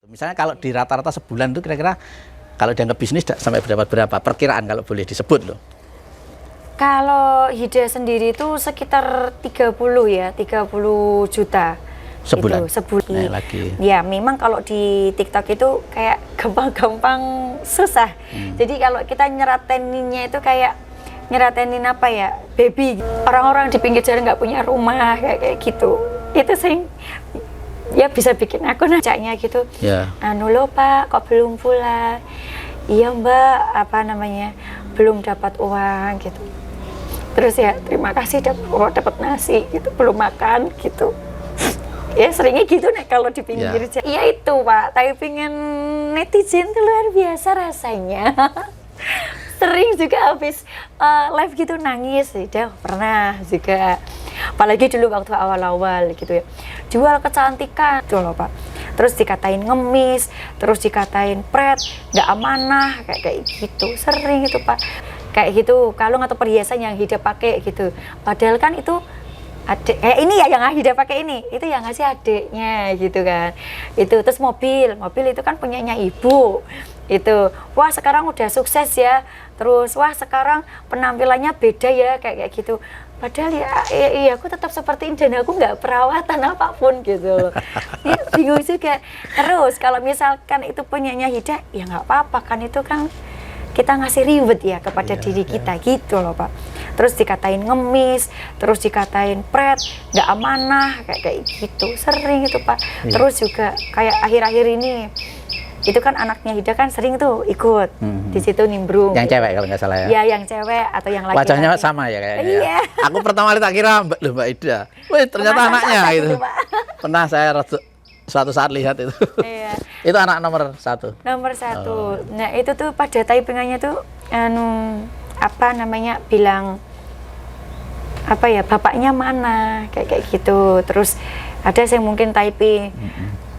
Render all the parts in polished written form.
Misalnya kalau di rata-rata sebulan itu kira-kira kalau dianggap bisnis sampai berapa perkiraan kalau boleh disebut loh? Kalau Hida sendiri itu sekitar 30 ya, 30 juta. Sebulan? Itu, sebulan. Naik lagi. Ya, memang kalau di TikTok itu kayak gampang-gampang susah. Jadi kalau kita nyerateninnya itu kayak nyeratenin apa ya, baby. Orang-orang di pinggir jalan nggak punya rumah, kayak gitu. Itu sih ya bisa bikin aku najaknya gitu. Ya. Anu loh Pak, kok belum pulang? Iya Mbak, apa namanya, belum dapat uang gitu. Terus ya terima kasih dapat nasi gitu, belum makan gitu. Ya seringnya gitu nih kalau di pinggir jalan. Iya itu Pak, tapi pengen netizen tuh luar biasa rasanya. Sering juga habis live gitu nangis, udah pernah juga. Apalagi dulu waktu awal-awal gitu ya, jual kecantikan tuh loh Pak, terus dikatain ngemis, terus dikatain pret, nggak amanah, kayak gitu, sering itu Pak, kayak gitu, kalung atau perhiasan yang Hida pakai gitu, padahal kan itu adik, kayak ini ya yang Hida pakai ini, itu yang ngasih adiknya gitu kan, itu. Terus mobil itu kan punyanya ibu, itu, wah sekarang udah sukses ya, terus wah sekarang penampilannya beda ya, kayak gitu. Padahal ya aku tetap seperti ini dan aku nggak perawatan apapun gitu loh. Ya, bingung juga. Terus kalau misalkan itu punyanya Hida, ya nggak apa-apa kan, itu kan kita ngasih reward ya kepada diri kita gitu loh Pak. Terus dikatain ngemis, terus dikatain pret, nggak amanah, kayak gitu, sering itu Pak. Terus juga kayak akhir-akhir ini, itu kan anaknya Hida kan sering tuh ikut di situ nimbrung. Yang cewek kalau nggak salah ya? Ya yang cewek atau yang laki-laki. Wajahnya sama ya kayaknya. Iya. Aku pertama kali tak kira Mbak Ida. Wih ternyata anaknya gitu. Pernah saya suatu saat lihat itu. Iya. Itu anak nomor 1. Nomor 1. Nah itu tuh pada typingannya tuh apa namanya, bilang apa ya, bapaknya mana, kayak gitu. Terus ada yang mungkin typing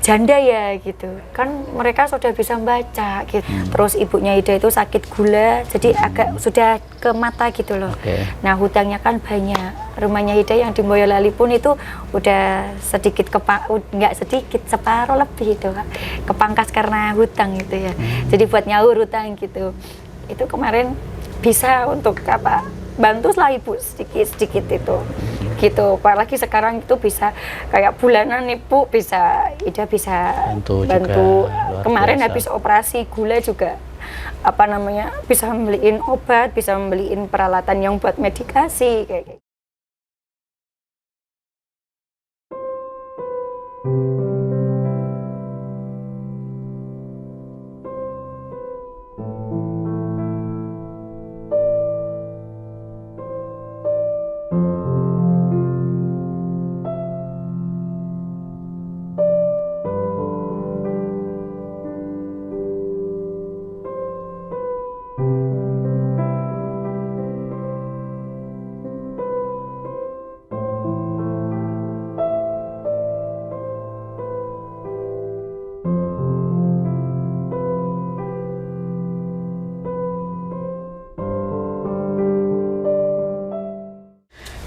janda ya gitu kan, mereka sudah bisa baca gitu. Terus ibunya Hida itu sakit gula, jadi agak sudah ke mata gitu loh. Nah hutangnya kan banyak, rumahnya Hida yang di Boyolali pun itu udah sedikit nggak sedikit, separuh lebih itu kepangkas karena hutang gitu ya. Jadi buat nyaur hutang gitu, itu kemarin bisa untuk apa, bantu lah ibu sedikit itu gitu. Apalagi sekarang itu bisa kayak bulanan ibu bisa, Ida bisa bantu. Kemarin biasa. Habis operasi gula juga apa namanya, bisa membeliin obat, bisa membeliin peralatan yang buat medikasi kayak gitu.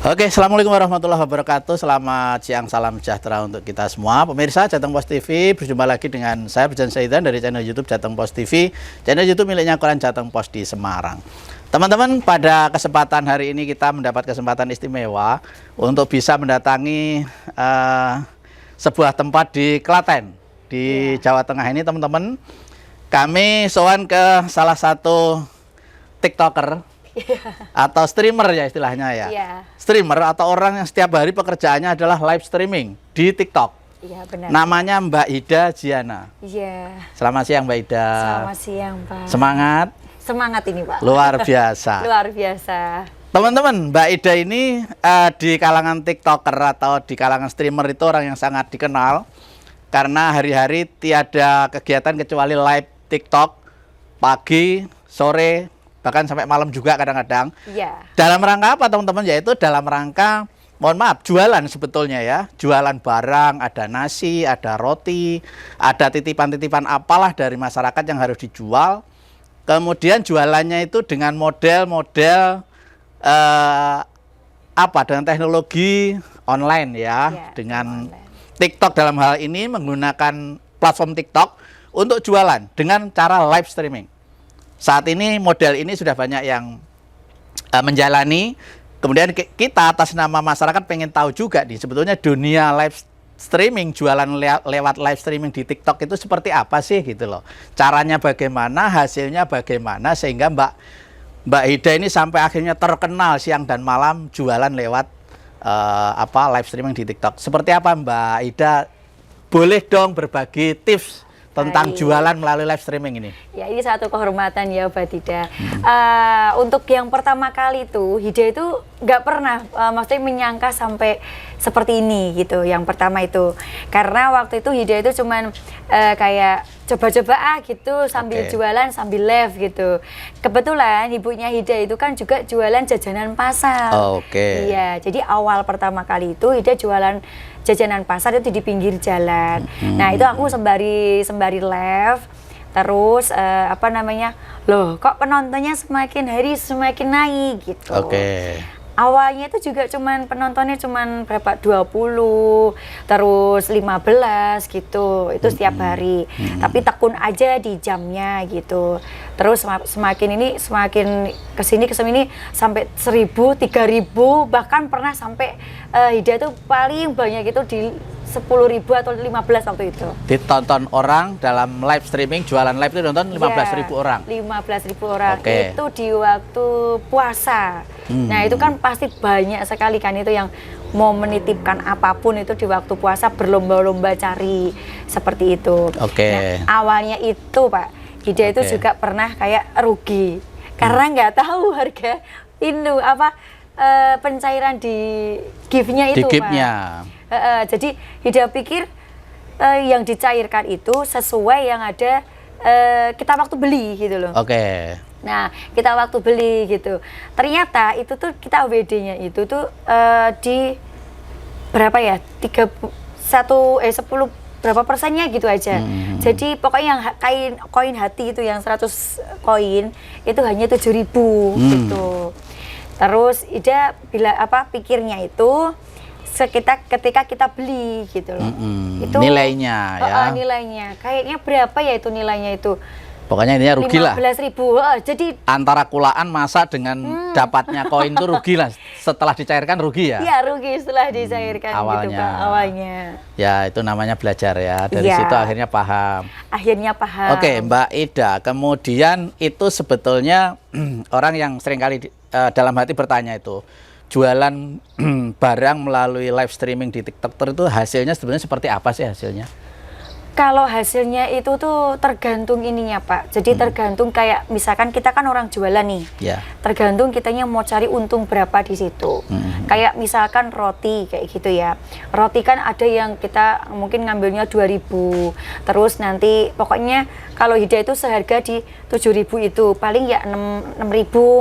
Oke, assalamualaikum warahmatullahi wabarakatuh. Selamat siang, salam sejahtera untuk kita semua. Pemirsa Jateng Pos TV, berjumpa lagi dengan saya Burjan Saidan dari channel YouTube Jateng Pos TV, channel YouTube miliknya Koran Jateng Pos di Semarang. Teman-teman, pada kesempatan hari ini kita mendapat kesempatan istimewa untuk bisa mendatangi sebuah tempat di Klaten, di Jawa Tengah ini, teman-teman. Kami sowan ke salah satu TikToker. Atau streamer ya istilahnya ya. Streamer atau orang yang setiap hari pekerjaannya adalah live streaming di TikTok. Iya benar. Namanya Mbak Ida Jiana. Iya. Selamat siang Mbak Ida. Selamat siang Pak. Semangat. Semangat ini Pak. Luar biasa. Luar biasa. Teman-teman, Mbak Ida ini di kalangan TikToker atau di kalangan streamer itu orang yang sangat dikenal karena hari-hari tiada kegiatan kecuali live TikTok pagi, sore, bahkan sampai malam juga kadang-kadang. Dalam rangka apa teman-teman? Yaitu dalam rangka, mohon maaf, jualan sebetulnya ya. Jualan barang, ada nasi, ada roti, ada titipan-titipan apalah dari masyarakat yang harus dijual. Kemudian jualannya itu dengan model-model dengan teknologi online ya. Dengan online. TikTok dalam hal ini menggunakan platform TikTok untuk jualan dengan cara live streaming. Saat ini model ini sudah banyak yang menjalani. Kemudian kita atas nama masyarakat pengen tahu juga nih sebetulnya dunia live streaming, jualan lewat live streaming di TikTok itu seperti apa sih gitu loh. Caranya bagaimana, hasilnya bagaimana sehingga Mbak Ida ini sampai akhirnya terkenal siang dan malam jualan lewat live streaming di TikTok. Seperti apa Mbak Ida? Boleh dong berbagi tips tentang jualan melalui live streaming ini. Ya, ini satu kehormatan ya Mbak Ida. Untuk yang pertama kali itu, Hida itu nggak pernah maksudnya menyangka sampai seperti ini gitu. Yang pertama itu, karena waktu itu Hida itu cuman kayak coba-coba gitu sambil jualan sambil live gitu. Kebetulan ibunya Hida itu kan juga jualan jajanan pasar. Iya, jadi awal pertama kali itu Hida jualan jajanan pasar itu di pinggir jalan. Nah, itu aku sembari live. Terus loh kok penontonnya semakin hari semakin naik gitu. Awalnya itu juga penontonnya cuman berapa, 20, terus 15 gitu, itu setiap hari. Tapi tekun aja di jamnya gitu. Terus semakin kesini sampai 1.000, 3.000, bahkan pernah sampai Hida itu paling banyak itu di 10.000 atau 15 waktu itu. Ditonton orang dalam live streaming, jualan live itu nonton 15.000 orang. 15.000 orang. Itu di waktu puasa. Nah, itu kan pasti banyak sekali kan itu yang mau menitipkan apapun itu di waktu puasa, berlomba-lomba cari seperti itu. Nah, awalnya itu Pak, Hida itu juga pernah kayak rugi karena nggak tahu harga pencairan di gift-nya itu, Pak. Jadi Hida pikir yang dicairkan itu sesuai yang ada kita waktu beli gitu loh. Nah, kita waktu beli gitu. Ternyata itu tuh kita OBD-nya itu tuh di berapa ya? 10 berapa persennya gitu aja. Jadi pokoknya yang koin hati itu yang 100 koin itu hanya 7.000 gitu. Terus Ida pikirnya itu ketika kita beli gitu loh. Itu nilainya ya. Nilainya kayaknya berapa ya itu nilainya itu? Pokoknya intinya rugi lah. 15.000. Jadi antara kulaan masa dengan dapatnya koin itu rugi lah. Setelah dicairkan rugi ya? Iya, rugi setelah dicairkan awalnya. gitu Pak, awalnya. Ya, itu namanya belajar ya. Dari situ akhirnya paham. Oke, Mbak Ida, kemudian itu sebetulnya orang yang seringkali dalam hati bertanya itu, jualan barang melalui live streaming di TikTok itu hasilnya sebenarnya seperti apa sih hasilnya? Kalau hasilnya itu tuh tergantung ininya Pak. Jadi tergantung kayak misalkan kita kan orang jualan nih. Tergantung kitanya mau cari untung berapa di situ. Kayak misalkan roti kayak gitu ya. Roti kan ada yang kita mungkin ngambilnya 2.000. Terus nanti pokoknya kalau Hida itu seharga di 7.000 itu paling ya 6.000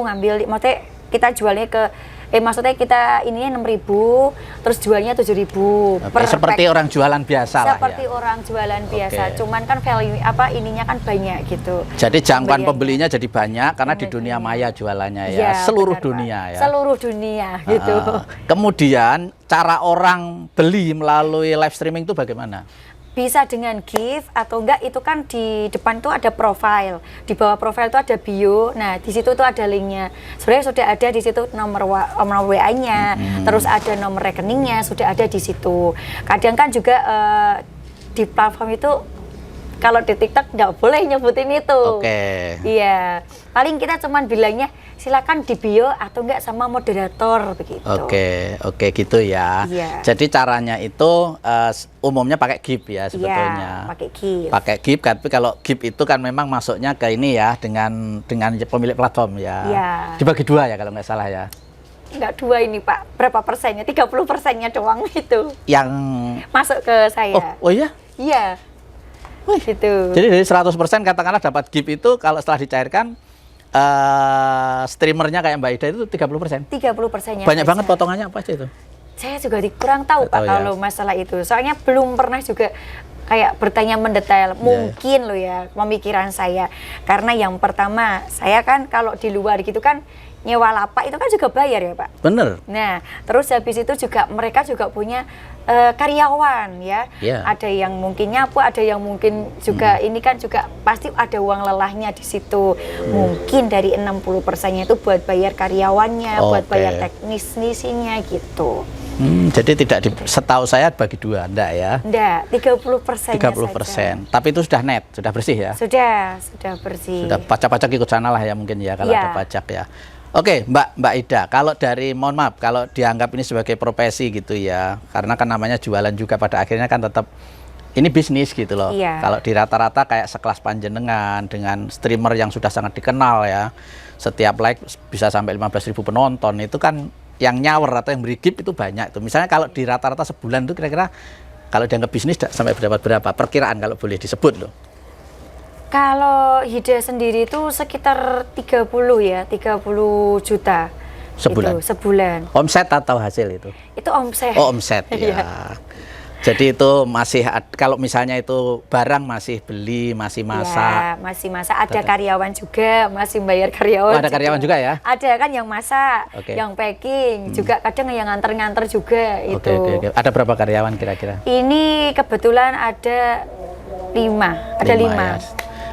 ngambil. Maksudnya kita jualnya maksudnya kita ininya 6.000, terus jualnya 7.000 per seperti orang jualan biasa lah ya. Seperti orang jualan biasa, cuman kan value ininya kan banyak gitu. Jadi jangkauan pembelinya jadi banyak karena di dunia maya jualannya ya, seluruh dunia ya. Seluruh dunia gitu. Kemudian cara orang beli melalui live streaming itu bagaimana? Bisa dengan gift atau enggak, itu kan di depan tuh ada profile, di bawah profile itu ada bio. Nah, di situ tuh ada linknya. Sebenarnya sudah ada di situ nomor WA-nya, terus ada nomor rekeningnya sudah ada di situ. Kadang kan juga di platform itu kalau di TikTok nggak boleh nyebutin itu. Iya, paling kita cuman bilangnya silakan di bio atau enggak sama moderator begitu. Oke gitu ya. Jadi caranya itu umumnya pakai gift ya sebetulnya. Pakai gift, tapi kalau gift itu kan memang masuknya ke ini ya dengan pemilik platform ya. Dibagi dua ya kalau nggak salah ya. Enggak dua ini Pak, berapa persennya? 30%-nya doang itu. Yang masuk ke saya. Oh iya? Iya. Gitu. Jadi dari 100% katakanlah dapat gift itu kalau setelah dicairkan streamernya kayak Mbak Ida itu 30%. 30%-nya. Banyak banget potongannya apa aja itu? Saya juga kurang tahu Pak kalau masalah itu. Soalnya belum pernah juga kayak bertanya mendetail. Mungkin loh ya pemikiran saya. Karena yang pertama, saya kan kalau di luar gitu kan nyewa lapak itu kan juga bayar ya Pak. Bener. Nah, terus habis itu juga mereka juga punya karyawan ya. Yeah. Ada yang mungkin nyapu, ada yang mungkin juga ini kan juga pasti ada uang lelahnya di situ. Mungkin dari 60%-nya itu buat bayar karyawannya, buat bayar teknisinya gitu. Jadi tidak setahu saya bagi dua, enggak ya? Enggak, 30% 30%. Tapi itu sudah net, sudah bersih ya? Sudah bersih. Sudah pajak-pajak ikut sana lah ya mungkin ya kalau ada pajak ya. Oke, Mbak Ida, kalau dari, mohon maaf, kalau dianggap ini sebagai profesi gitu ya, karena kan namanya jualan juga pada akhirnya kan tetap ini bisnis gitu loh. Iya. Kalau di rata-rata kayak sekelas panjenengan dengan streamer yang sudah sangat dikenal ya, setiap like bisa sampai 15.000 penonton, itu kan yang nyawer atau yang berigip itu banyak. Itu misalnya kalau di rata-rata sebulan itu kira-kira kalau dianggap bisnis sampai berapa perkiraan kalau boleh disebut loh. Kalau Hida sendiri itu sekitar 30 ya, 30 juta. Sebulan? Itu, sebulan. Omset atau hasil itu? Itu omset. Oh, omset ya. Jadi itu masih, kalau misalnya itu barang masih beli, masih masak. Ya, masih masak. Ada karyawan juga, masih bayar karyawan. Oh, ada karyawan juga ya? Ada kan yang masak, yang packing, juga kadang yang nganter-nganter juga itu. Oke. Ada berapa karyawan kira-kira? Ini kebetulan ada 5. Ada 5. Ya.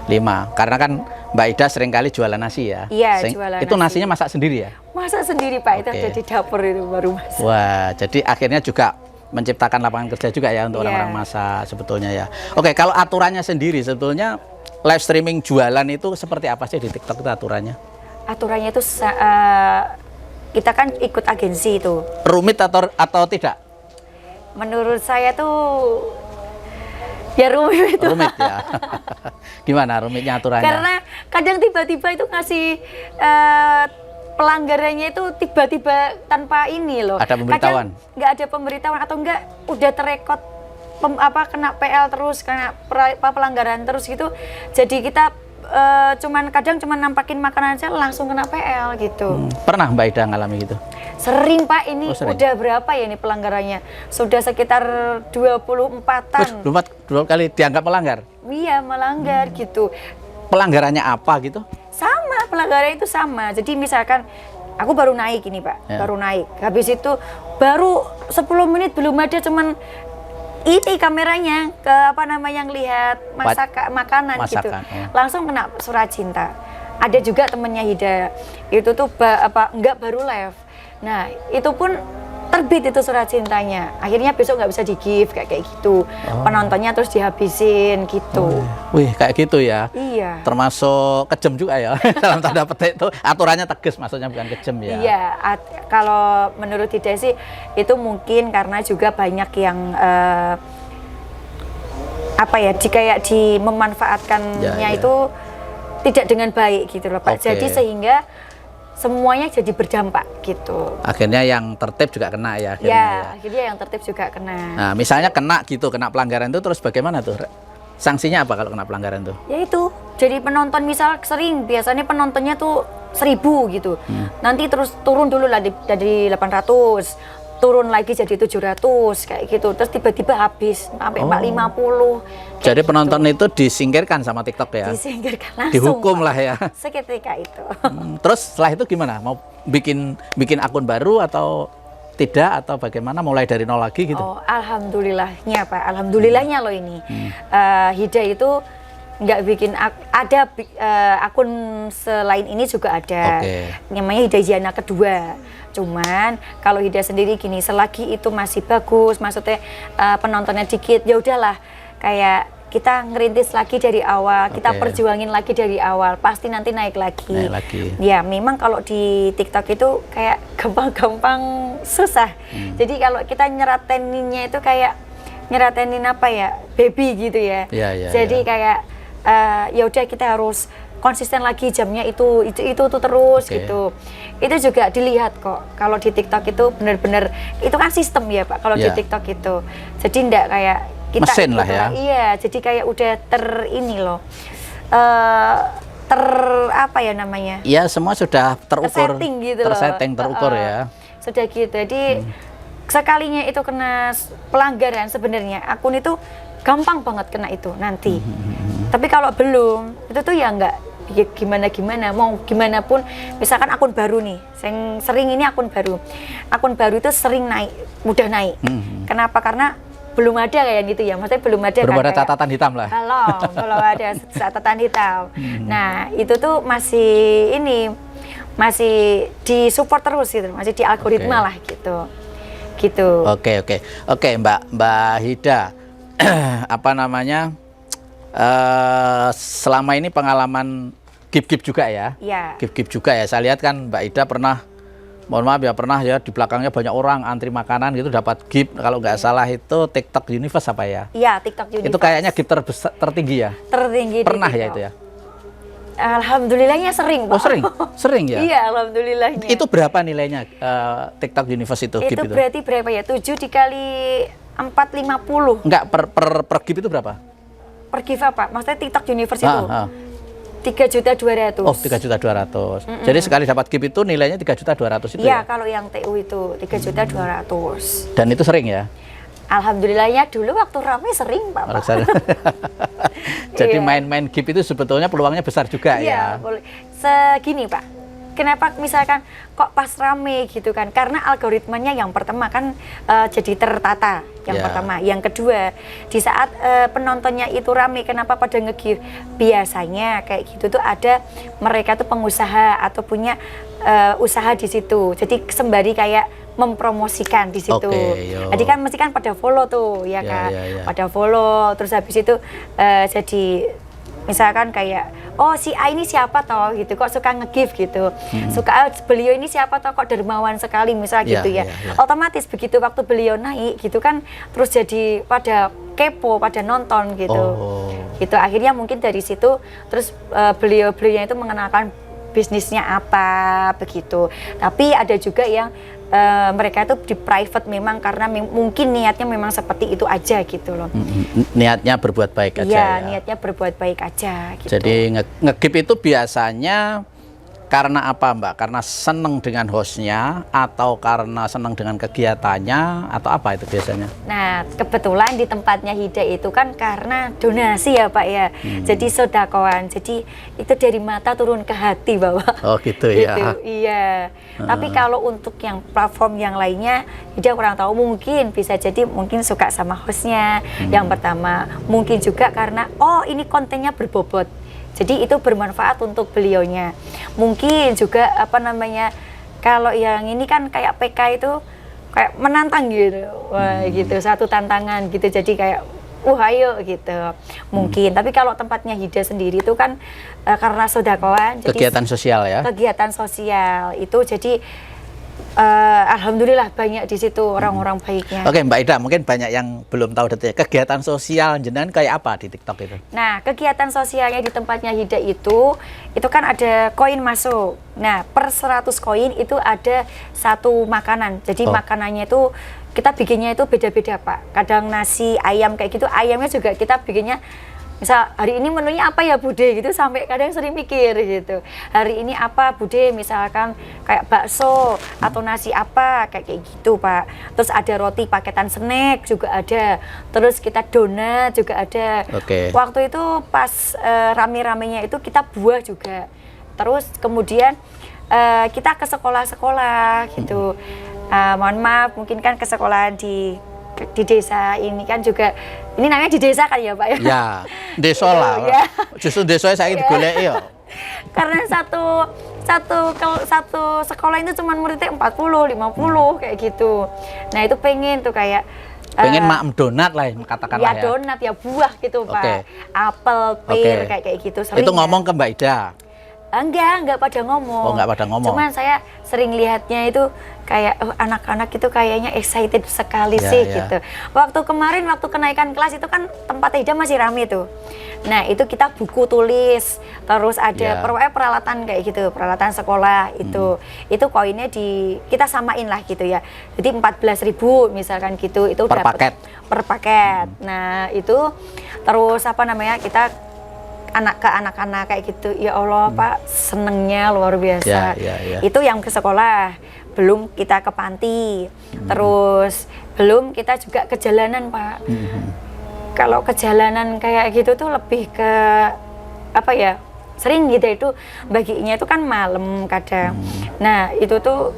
5. Karena kan Mbak Ida seringkali jualan nasi ya? Iya, jualan itu nasi. nasinya masak sendiri ya? Masak sendiri Pak, itu ada di dapur itu baru masak. Wah, jadi akhirnya juga menciptakan lapangan kerja juga ya untuk orang-orang masak sebetulnya ya. Oke, kalau aturannya sendiri sebetulnya live streaming jualan itu seperti apa sih di TikTok itu aturannya? Aturannya itu kita kan ikut agensi itu. Rumit atau tidak? Menurut saya tuh ya rumit itu. Rumit ya. Gimana rumitnya aturannya? Karena kadang tiba-tiba itu ngasih pelanggarannya itu tiba-tiba tanpa ini loh. Ada pemberitahuan? Nggak ada pemberitahuan atau enggak udah terekod kena PL terus, kena pelanggaran terus gitu. Jadi kita kadang cuman nampakin makanan aja langsung kena PL gitu. Pernah Mbak Ida ngalami gitu? Sering Pak, ini sering. udah berapa ya ini pelanggarannya? Sudah sekitar 24-an. 24 kali dianggap melanggar? Iya, melanggar gitu. Pelanggarannya apa gitu? Sama, pelanggaran itu sama. Jadi misalkan aku baru naik ini Pak, baru naik. Habis itu baru 10 menit belum ada, cuman ini kameranya ke yang lihat makanan gitu. Langsung kena surat cinta. Ada juga temennya Hida, itu tuh enggak baru live. Nah, itu pun terbit itu surat cintanya. Akhirnya besok nggak bisa di-give kayak gitu. Penontonnya terus dihabisin gitu. Wih, kayak gitu ya. Iya. Termasuk kejam juga ya. Dalam tanda petik itu aturannya tegas, maksudnya bukan kejam ya. Iya, kalau menurut Hida sih itu mungkin karena juga banyak yang kayak memanfaatkannya itu tidak dengan baik gitu loh Pak. Jadi sehingga semuanya jadi berdampak gitu. Akhirnya yang tertib juga kena ya. Akhirnya yang tertib juga kena. Nah, misalnya kena pelanggaran itu terus bagaimana tuh? Sanksinya apa kalau kena pelanggaran tuh? Ya itu, jadi penonton misal biasanya penontonnya tuh 1.000 gitu. Nanti terus turun dulu lah dari 800. Turun lagi jadi 700 kayak gitu, terus tiba-tiba habis sampai 450. Jadi penonton itu disingkirkan sama TikTok ya? Disingkirkan langsung. Dihukum lah ya? Seketika itu. Terus setelah itu gimana? Mau bikin akun baru atau tidak, atau bagaimana? Mulai dari nol lagi gitu? Oh, alhamdulillahnya Pak, alhamdulillahnya loh ini. Hida itu nggak bikin akun selain ini juga ada. Namanya Hida Ziana kedua. Cuman kalau Hida sendiri gini, selagi itu masih bagus, maksudnya penontonnya dikit, ya udahlah, kayak kita ngerintis lagi dari awal, kita perjuangin lagi dari awal, pasti nanti naik lagi. Ya memang kalau di TikTok itu kayak gampang-gampang susah. Jadi kalau kita nyerateninnya itu kayak nyeratenin baby gitu ya. Jadi kayak ya udah kita harus konsisten lagi jamnya itu terus gitu. Itu juga dilihat kok. Kalau di TikTok itu benar-benar itu kan sistem ya Pak. Kalau di TikTok itu, jadi enggak kayak kita mesin lah ya. Iya, jadi kayak udah Iya, semua sudah terukur, tersetting gitu terukur ya. Sudah gitu. Jadi sekalinya itu kena pelanggaran, sebenarnya akun itu gampang banget kena itu nanti. Tapi kalau belum, itu tuh ya gimana mau gimana pun, misalkan akun baru nih, yang sering ini akun baru itu sering naik, mudah naik. Kenapa? Karena belum ada kayak gitu ya, maksudnya belum ada ada kayak, catatan hitam lah. belum ada catatan hitam. Nah itu tuh masih disupport terus gitu, masih di algoritma lah gitu. Oke, Mbak Hida, apa namanya, selama ini pengalaman gip juga ya? Iya. Gip juga ya. Saya lihat kan Mbak Hida pernah, mohon maaf ya, pernah ya di belakangnya banyak orang antri makanan gitu dapat gip. Kalau nggak salah itu TikTok Universe apa ya? Iya, TikTok Universe. Itu kayaknya gip tertinggi ya? Tertinggi. Pernah ya itu ya? Alhamdulillahnya sering, Pak. Oh sering ya? Iya, alhamdulillahnya. Itu berapa nilainya TikTok Universe itu? Itu berarti berapa ya? 7 dikali 450. Enggak, per gip itu berapa? Per gip apa? Maksudnya TikTok Universe itu? 3.200.000. Oh, 3.200.000. Jadi sekali dapat gip itu nilainya 3.200.000 itu ya? ya? Kalau yang TU itu 3.200.000. Dan itu sering ya? Alhamdulillahnya dulu waktu ramai sering, Pak. Jadi main-main gip itu sebetulnya peluangnya besar juga ya? Iya, boleh. Segini, Pak. Kenapa misalkan kok pas rame gitu kan? Karena algoritmanya yang pertama kan jadi tertata, yang pertama. Yang kedua, di saat penontonnya itu rame, kenapa pada nge-give? Biasanya kayak gitu tuh ada mereka tuh pengusaha atau punya usaha di situ. Jadi sembari kayak mempromosikan di situ. Jadi kan mesti kan pada follow tuh, ya kan? Pada follow, terus habis itu jadi misalkan kayak, oh si A ini siapa toh gitu, kok suka nge-give gitu, suka beliau ini siapa toh, kok dermawan sekali misal gitu ya. Otomatis begitu waktu beliau naik gitu kan, terus jadi pada kepo, pada nonton gitu. Gitu akhirnya mungkin dari situ terus beliau-beliaunya itu mengenalkan bisnisnya apa begitu. Tapi ada juga yang mereka itu di private memang karena mungkin niatnya memang seperti itu aja gitu loh. Niatnya berbuat baik aja ya? Niatnya berbuat baik aja gitu. Jadi nge-gip itu biasanya karena apa, Mbak? Karena seneng dengan hostnya atau karena seneng dengan kegiatannya atau apa itu biasanya? Nah, kebetulan di tempatnya Hida itu kan karena donasi ya, Pak ya. Jadi sodakoan. Jadi itu dari mata turun ke hati, Bapak. Oh gitu ya? Gitu, iya. Tapi kalau untuk yang platform yang lainnya, Hida kurang tahu. Mungkin bisa jadi mungkin suka sama hostnya. Yang pertama, mungkin juga karena ini kontennya berbobot. Jadi itu bermanfaat untuk beliaunya. Mungkin juga apa namanya, kalau yang ini kan kayak PK itu kayak menantang gitu. Wah, gitu, satu tantangan gitu. Jadi kayak ayo gitu. Mungkin. Tapi kalau tempatnya Hida sendiri itu kan karena sodakoan, kegiatan sosial ya. Kegiatan sosial itu jadi alhamdulillah banyak di situ orang-orang baiknya. Oke, Mbak Ida, mungkin banyak yang belum tahu detailnya. Kegiatan sosial jenengan kayak apa di TikTok itu? Nah, kegiatan sosialnya di tempatnya Hida itu kan ada koin masuk. Nah, per 100 koin itu ada satu makanan. Jadi makanannya itu kita bikinnya itu beda-beda, Pak. Kadang nasi, ayam kayak gitu. Ayamnya juga kita bikinnya, misal hari ini menunya apa ya Bude gitu, sampai kadang sering mikir gitu. Hari ini apa Bude, misalkan kayak bakso atau nasi apa kayak gitu, Pak. Terus ada roti paketan snack juga ada. Terus kita donat juga ada. Waktu itu pas rame-ramenya itu kita buah juga. Terus kemudian kita ke sekolah-sekolah gitu. Mohon maaf, mungkin kan ke sekolah di desa ini kan juga, ini namanya di desa kan ya Pak ya? Ya, desa lah. Justru desa saya digoleki ya. Karena satu sekolah itu cuma muridnya 40, 50 kayak gitu. Nah itu pengen tuh kayak pengen maem donat lah katakanlah ya. Donat ya, buah gitu Pak. Apel, pir kayak gitu. Sering itu ngomong ke Mbak Ida? Enggak pada ngomong. Oh, enggak pada ngomong. Cuman saya sering lihatnya itu kayak anak-anak itu kayaknya excited sekali sih gitu. Waktu kemarin waktu kenaikan kelas itu kan tempat Hida masih rame tuh. Nah, itu kita buku tulis, terus ada peralatan kayak gitu, peralatan sekolah itu. Itu koinnya kita samain lah gitu ya. Jadi 14.000 misalkan gitu, itu per paket. Per paket. Nah, itu terus apa namanya? Kita anak-anak kayak gitu, ya Allah Pak, senengnya luar biasa. Itu yang ke sekolah, belum kita ke panti, terus belum kita juga ke jalanan Pak. Kalau ke jalanan kayak gitu tuh lebih ke apa ya, sering gitu itu baginya itu kan malam kadang. Nah itu tuh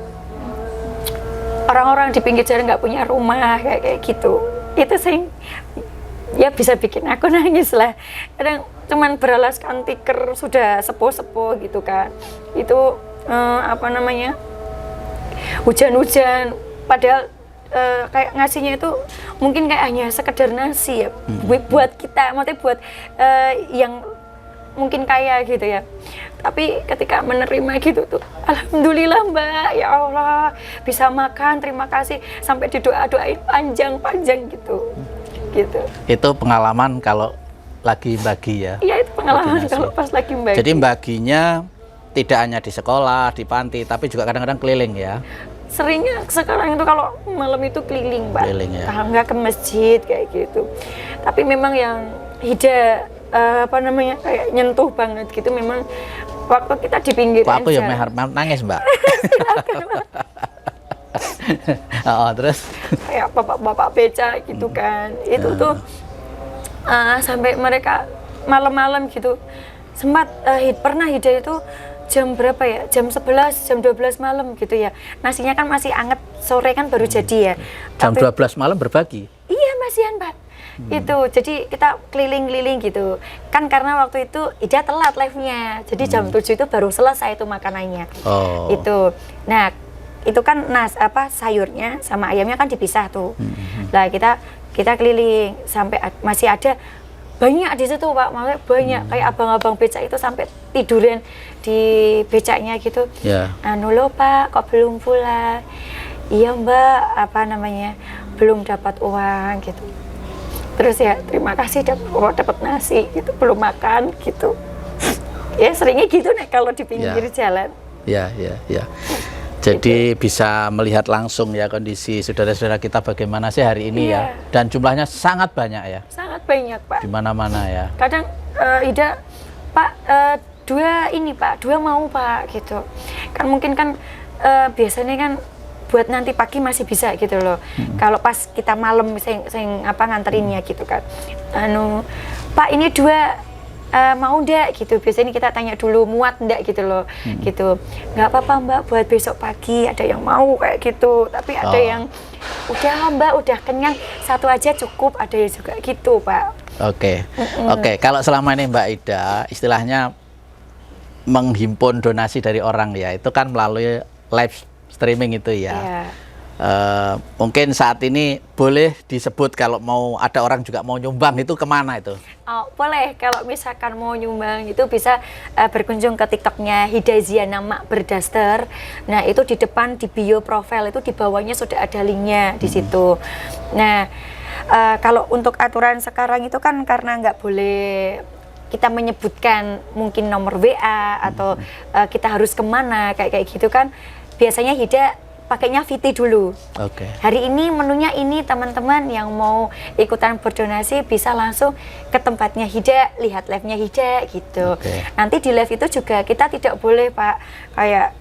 orang-orang di pinggir jalan nggak punya rumah kayak gitu. Itu sih ya bisa bikin aku nangis lah. Kadang cuman beralaskan tikar sudah sepuh-sepuh gitu kan. Itu apa namanya, hujan-hujan padahal kayak ngasihnya itu mungkin kayak hanya sekedar nasi ya buat kita, maksudnya buat yang mungkin kaya gitu ya. Tapi ketika menerima gitu tuh, alhamdulillah Mbak, ya Allah bisa makan, terima kasih, sampai didoa-doain panjang-panjang gitu. Itu pengalaman kalau lagi bagi ya? Iya, itu pengalaman kalau pas lagi bagi. Jadi baginya tidak hanya di sekolah, di panti, tapi juga kadang-kadang keliling ya? Seringnya sekarang itu kalau malam itu keliling, Pak. Keliling ya? Kalau nggak ke masjid kayak gitu. Tapi memang yang hida apa namanya kayak nyentuh banget gitu memang waktu kita di pinggir Pak, aku ya nangis Mbak. Terus kayak bapak-bapak beca gitu kan, itu tuh sampai mereka malam-malam gitu sempat pernah hidayah itu jam berapa ya, jam 11, jam 12 malam gitu ya, nasinya kan masih anget, sore kan baru jadi ya. Jam 12 malam berbagi? Iya masihan Pak. Itu jadi kita keliling-keliling gitu kan, karena waktu itu Ida telat live-nya, jadi jam 7 itu baru selesai itu makanannya. Itu nah itu kan sayurnya sama ayamnya kan dipisah tuh. Nah kita keliling sampai masih ada banyak di situ Pak, maksudnya banyak kayak abang-abang becak itu sampai tiduran di becaknya gitu. Anu loh Pak, kok belum pulang? Iya Mbak, apa namanya, belum dapat uang gitu. Terus ya terima kasih dapat nasi gitu, belum makan gitu. Ya seringnya gitu nih kalau di pinggir jalan. Ya. Jadi bisa melihat langsung ya kondisi saudara-saudara kita bagaimana sih hari ini ya. Dan jumlahnya sangat banyak ya. Sangat banyak Pak. Di mana-mana ya. Kadang Ida, Pak, dua mau Pak gitu. Kan mungkin kan biasanya kan buat nanti pagi masih bisa gitu loh. Kalau pas kita malam sing nganterinnya gitu kan. Pak ini 2 mau ndak gitu, biasanya kita tanya dulu muat ndak gitu loh. Gitu, nggak apa-apa Mbak, buat besok pagi, ada yang mau kayak gitu, tapi ada yang udah Mbak udah kenyang, 1 aja cukup, ada yang juga gitu Pak. Oke. Kalau selama ini Mbak Ida istilahnya menghimpun donasi dari orang ya, itu kan melalui live streaming itu ya. Mungkin saat ini boleh disebut kalau mau ada orang juga mau nyumbang itu kemana itu? Boleh, kalau misalkan mau nyumbang itu bisa berkunjung ke TikToknya Hidayah Nama Berdaster. Nah itu di depan di bio profile itu di bawahnya sudah ada linknya di situ. Nah kalau untuk aturan sekarang itu kan karena nggak boleh kita menyebutkan mungkin nomor WA atau kita harus kemana kayak gitu kan, biasanya Hida pakainya VT dulu. Hari ini menunya ini, teman-teman yang mau ikutan berdonasi bisa langsung ke tempatnya Hida, lihat live-nya Hida gitu. Nanti di live itu juga kita tidak boleh Pak, kayak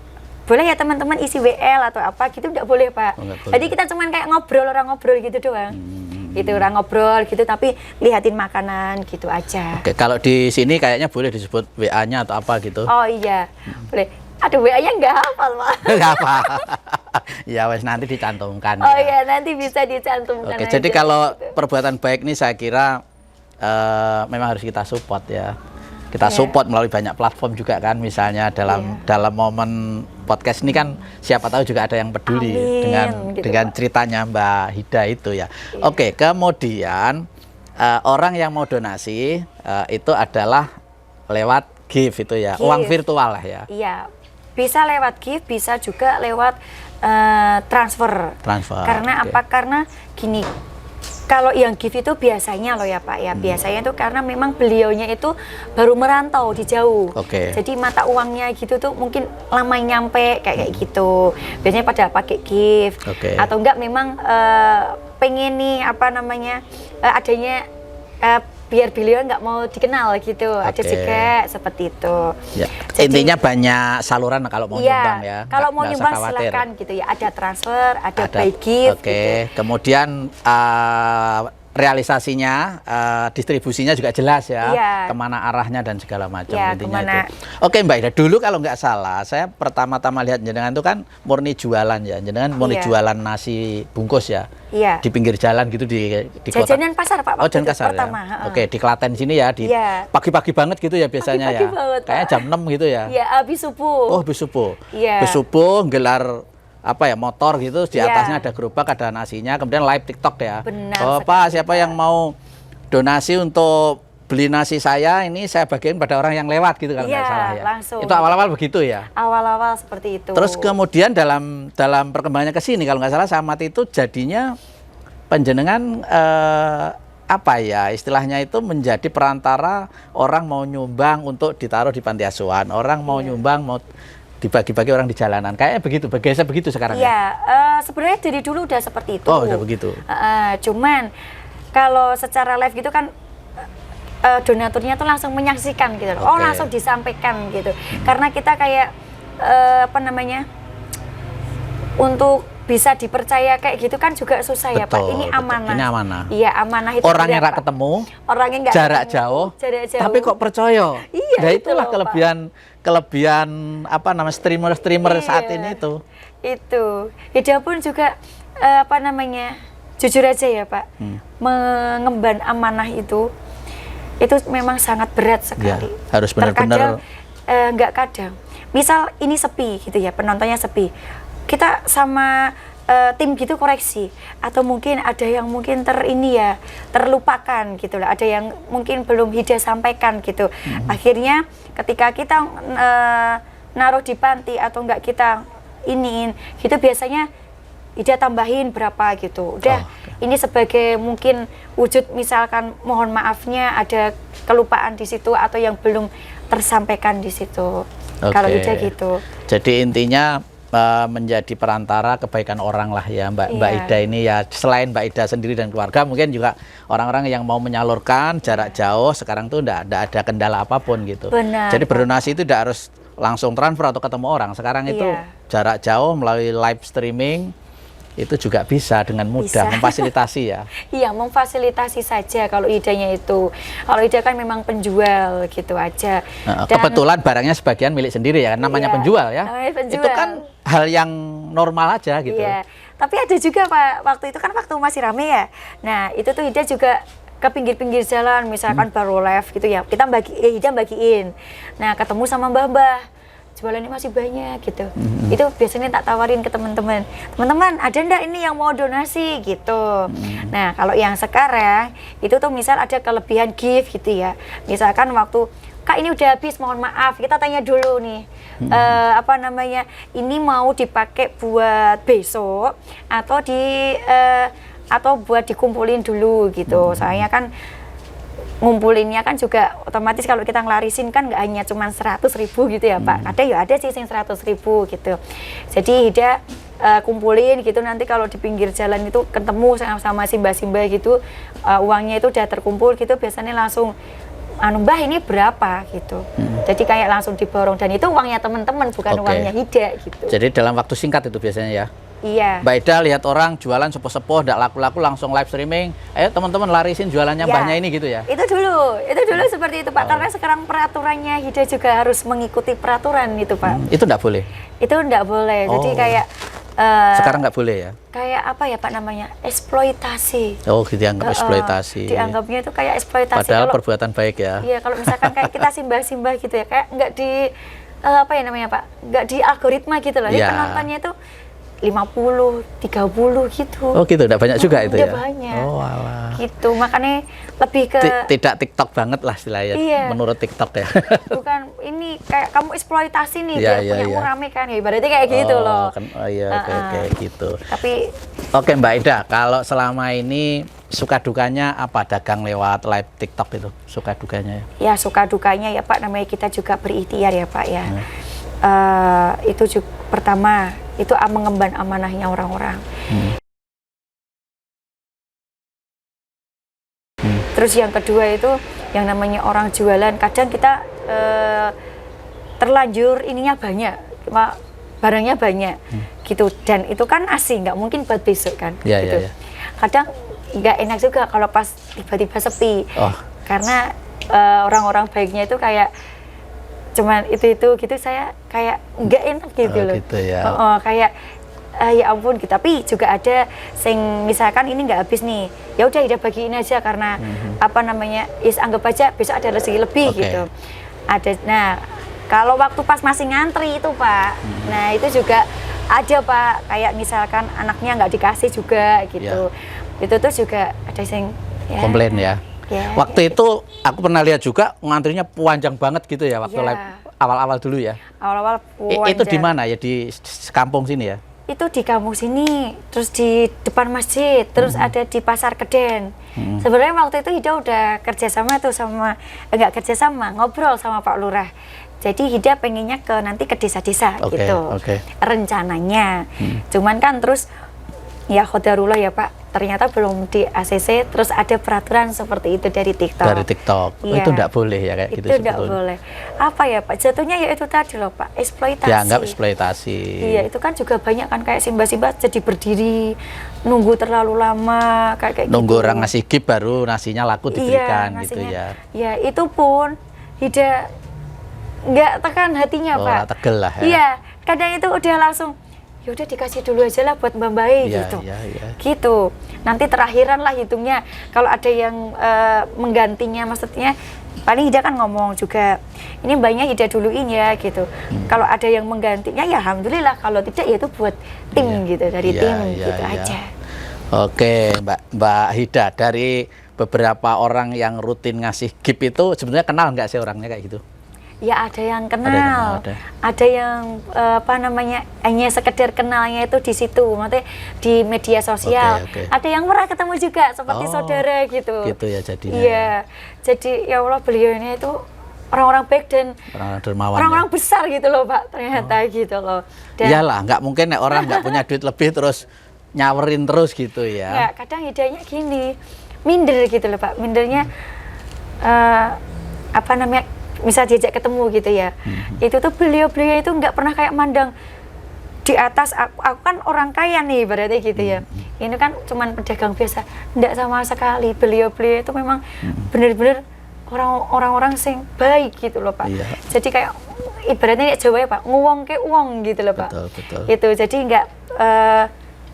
boleh ya teman-teman isi WL atau apa gitu, tidak boleh Pak. Jadi kita cuman kayak orang ngobrol gitu doang. Gitu, orang ngobrol gitu tapi lihatin makanan gitu aja. Kalau di sini kayaknya boleh disebut WA-nya atau apa gitu. Oh iya, boleh. Aduh, WA-nya nggak hafal, Pak. Nggak apa. Ya wes nanti dicantumkan. Oh iya, nanti bisa dicantumkan. Jadi kalau perbuatan baik ini saya kira memang harus kita support ya. Kita support melalui banyak platform juga kan, misalnya dalam momen podcast ini kan siapa tahu juga ada yang peduli dengan ceritanya Mbak Hida itu ya. Kemudian orang yang mau donasi itu adalah lewat gift itu ya, uang virtual lah ya. Iya. Bisa lewat gift, bisa juga lewat transfer. Karena apa? Karena gini, kalau yang gift itu biasanya loh ya Pak ya, biasanya itu karena memang beliaunya itu baru merantau di jauh. Jadi mata uangnya gitu tuh mungkin lama nyampe kayak gitu. Biasanya pada pakai gift. Atau enggak memang pengen nih apa namanya adanya biar beliau nggak mau dikenal gitu, ada juga seperti itu. Jadi, intinya banyak saluran kalau mau nyumbang ya. Kalau mau nyumbang silakan gitu ya, ada transfer, ada by gift. Kemudian realisasinya, distribusinya juga jelas ya, Iya. kemana arahnya dan segala macam Iya, intinya kemana. itu. Oke Mbak Ida, dulu kalau nggak salah, saya pertama-tama lihat jenengan itu kan murni jualan ya, jenengan murni Iya. jualan nasi bungkus ya, Iya. di pinggir jalan gitu di kota. Jajanan pasar Pak Oh, waktu jalan itu kasar pertama. ya. Oke, di Klaten sini ya, di Iya. pagi-pagi banget gitu ya biasanya Pagi-pagi ya. banget, Kayaknya Pak. jam 6 gitu ya. Iya, habis subuh. Oh, habis subuh. Iya. Habis subuh gelar apa ya, motor gitu, di Iya. atasnya ada gerobak, ada nasinya, kemudian live TikTok ya. Benar Oh, sekali, Pak, siapa Pak. yang mau donasi untuk beli nasi saya, ini saya bagiin pada orang yang lewat gitu kalau Iya, nggak salah ya. langsung. Itu awal-awal begitu ya. Awal-awal seperti itu. Terus kemudian dalam perkembangannya ke sini kalau nggak salah saya amati itu jadinya panjenengan apa ya istilahnya itu menjadi perantara orang mau nyumbang untuk ditaruh di panti asuhan, orang mau nyumbang mau dibagi-bagi orang di jalanan. Kayaknya begitu, bergeser begitu sekarang ya. Iya, sebenarnya dari dulu udah seperti itu. Oh, udah begitu. Cuman kalau secara live gitu kan donaturnya tuh langsung menyaksikan gitu loh. Oh, Oke. langsung disampaikan gitu. Karena kita kayak apa namanya? Untuk bisa dipercaya kayak gitu kan juga susah ya Pak. Betul, Ini betul. amanah. Ini amanah. Iya, amanah itu Orangnya berat, nggak Pak. ketemu, Orangnya nggak jarak ketemu, jauh, jarak jauh. tapi kok percaya. Iya, Nah, itu itulah loh, kelebihan apa namanya streamer saat Iya. ini itu. Itu Ida pun juga apa namanya, jujur aja ya Pak, mengemban amanah itu memang sangat berat sekali. Ya, harus benar-benar. Terkadang, nggak kadang misal ini sepi gitu ya, penontonnya sepi, kita sama tim gitu koreksi, atau mungkin ada yang mungkin terlupakan gitu lah, ada yang mungkin belum Hida sampaikan gitu. Akhirnya ketika kita naruh di panti atau enggak kita iniin gitu, biasanya Ida tambahin berapa gitu. Udah, ini sebagai mungkin wujud misalkan mohon maafnya ada kelupaan di situ atau yang belum tersampaikan di situ. Kalau Ida gitu. Jadi intinya menjadi perantara kebaikan orang lah ya Mbak Iya. Ida ini ya, selain Mbak Ida sendiri dan keluarga mungkin juga orang-orang yang mau menyalurkan jarak jauh sekarang tuh enggak ada kendala apapun gitu. Benar, Jadi Pak. berdonasi itu tidak harus langsung transfer atau ketemu orang. Sekarang itu Iya. jarak jauh melalui live streaming itu juga bisa dengan mudah Bisa. memfasilitasi ya. Iya, memfasilitasi saja kalau idenya itu. Kalau ide kan memang penjual gitu aja. Dan- Kebetulan barangnya sebagian milik sendiri ya, namanya Iya, penjual ya. namanya penjual. Itu kan hal yang normal aja gitu. Iya, tapi ada juga Pak, waktu itu kan waktu masih rame ya. Nah, itu tuh Ida juga ke pinggir-pinggir jalan, misalkan baru live gitu ya. Kita Ida bagiin. Nah, ketemu sama Mbah-mbah. Jualannya masih banyak gitu. Itu biasanya tak tawarin ke teman-teman. Teman-teman, ada ndak ini yang mau donasi gitu. Nah, kalau yang sekarang itu tuh misal ada kelebihan gift gitu ya. Misalkan waktu Kak ini udah habis, mohon maaf, kita tanya dulu nih. Apa namanya? Ini mau dipakai buat besok atau atau buat dikumpulin dulu gitu. Soalnya kan ngumpulinnya kan juga otomatis kalau kita ngelarisin kan nggak hanya cuma 100.000 gitu ya Pak. Ada sih yang 100.000 gitu. Jadi Hida kumpulin gitu, nanti kalau di pinggir jalan itu ketemu sama simba-simba gitu, uangnya itu udah terkumpul gitu, biasanya langsung Mbah ini berapa gitu. Jadi kayak langsung diborong, dan itu uangnya teman-teman bukan Oke. uangnya Hida gitu. Jadi dalam waktu singkat itu biasanya ya. Iya. Mbak Ida lihat orang jualan sepoh-sepoh, tidak laku-laku, langsung live streaming. Ayo teman-teman larisin jualannya Ya, mbahnya ini gitu ya. Itu dulu seperti itu Pak. Karena sekarang peraturannya Hida juga harus mengikuti peraturan itu Pak. Itu tidak boleh. Itu enggak boleh. Jadi Oh. kayak Sekarang nggak boleh ya. kayak apa ya Pak namanya? Eksploitasi. Oh, gitu dianggap eksploitasi. Dianggapnya itu kayak eksploitasi. Padahal Kalau- perbuatan baik ya. Iya, kalau misalkan kayak kita simbah-simbah gitu ya, kayak nggak di apa ya namanya Pak? Nggak di algoritma gitu loh. Jadi Iya. penontonnya itu 50, 30 gitu. Oh gitu, tidak banyak juga itu Udah ya. banyak. Oh alah. Gitu. Makanya lebih ke Tidak TikTok banget lah istilahnya. Iya. Menurut TikTok ya. bukan ini kayak kamu eksploitasi nih Iya, biar iya, punyamu iya. rame kan ya, ibaratnya kayak gitu loh. Oh iya, oke, oke, gitu. Tapi Oke Mbak Ida, kalau selama ini suka dukanya apa dagang lewat live TikTok itu? Suka dukanya ya? ya suka dukanya ya Pak, namanya kita juga berikhtiar ya Pak ya. Itu juga pertama itu mengemban amanahnya orang-orang. Terus yang kedua itu yang namanya orang jualan, kadang kita terlanjur ininya banyak, barangnya banyak gitu, dan itu kan asing, nggak mungkin buat besok kan. Iya, gitu. iya, iya. Kadang nggak enak juga kalau pas tiba-tiba sepi. Oh. Karena orang-orang baiknya itu kayak cuman itu gitu, saya kayak nggak enak gitu loh. Gitu ya. Kayak ya ampun gitu. Tapi juga ada sing misalkan ini nggak habis nih, ya udah Ida bagiin aja karena apa namanya, anggap aja besok ada rezeki lebih gitu. Ada. Nah, kalau waktu pas masih ngantri itu Pak, nah itu juga ada Pak, kayak misalkan anaknya nggak dikasih juga gitu. Itu tuh juga ada sing komplain ya. Waktu itu aku pernah lihat juga ngantrinya panjang banget gitu ya waktu live awal-awal dulu ya. Awal-awal panjang. Itu di mana ya, di kampung sini ya? Itu di kampung sini, terus di depan masjid, terus ada di Pasar Keden. Sebenarnya waktu itu Hida udah kerjasama tuh sama, enggak kerjasama, ngobrol sama Pak Lurah. Jadi Hida pengennya nanti ke desa-desa gitu, rencananya. Cuman kan terus ya qadarullah ya Pak, ternyata belum di ACC, terus ada peraturan seperti itu dari TikTok. Dari TikTok, itu enggak boleh ya kayak gitu sebetulnya. Itu enggak boleh. Apa ya Pak, jatuhnya ya itu tadi loh Pak, eksploitasi. Dianggap eksploitasi. Iya, itu kan juga banyak kan kayak simba-simba jadi berdiri, nunggu terlalu lama, kayak nunggu gitu. Orang ngasih gift baru nasinya laku diberikan gitu ya. Ya itu pun Hida nggak tekan hatinya Pak. Tegel lah ya. Iya, kadang itu udah langsung yaudah dikasih dulu aja lah buat Mbak Bayi gitu. Gitu. Nanti terakhiran lah hitungnya. Kalau ada yang menggantinya, maksudnya paling Hida kan ngomong juga, ini banyak Hida duluin ya gitu. Kalau ada yang menggantinya ya alhamdulillah, kalau tidak ya itu buat tim gitu, dari tim gitu aja. Oke, Mbak Hida, dari beberapa orang yang rutin ngasih gift itu sebenarnya kenal nggak sih orangnya kayak gitu? Ya ada yang kenal, ada yang apa namanya, hanya sekedar kenalnya itu di situ, maksudnya di media sosial. Ada yang pernah ketemu juga seperti saudara gitu. Gitu ya jadinya. Iya, jadi ya Allah beliau ini itu orang-orang baik dan orang-orang besar gitu loh Pak, ternyata gitu loh. Iyalah, nggak mungkin orang nggak punya duit lebih terus nyawerin terus gitu ya. Ya kadang idenya gini, minder gitu loh Pak, mindernya apa namanya, misal diajak ketemu gitu ya, itu tuh beliau itu nggak pernah kayak mandang di atas aku kan orang kaya nih berarti gitu ya, ini kan cuman pedagang biasa, nggak sama sekali. Beliau itu memang bener-bener orang-orang sing baik gitu loh Pak. Jadi kayak ibaratnya Jawa ya Pak, nguwong ke uang gitu loh Pak. Betul. Itu jadi nggak